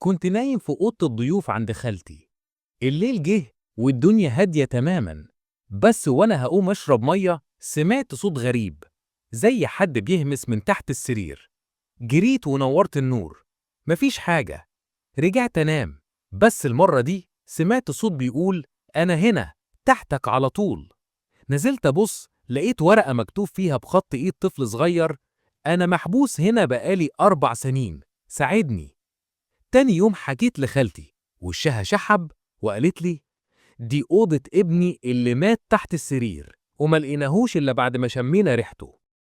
كنت نايم في أوضة الضيوف عند خالتي. الليل جه والدنيا هادية تماما، بس وأنا هقوم أشرب مية سمعت صوت غريب زي حد بيهمس من تحت السرير. جريت ونورت النور، مفيش حاجة. رجعت أنام، بس المرة دي سمعت صوت بيقول: أنا هنا تحتك على طول. نزلت أبص لقيت ورقة مكتوب فيها بخط إيد طفل صغير: أنا محبوس هنا بقالي 4 سنين، ساعدني. تاني يوم حكيت لخالتي، وشها شحب وقالت لي: دي أوضة ابني اللي مات تحت السرير، وما لقيناهوش إلا بعد ما شمينا ريحته.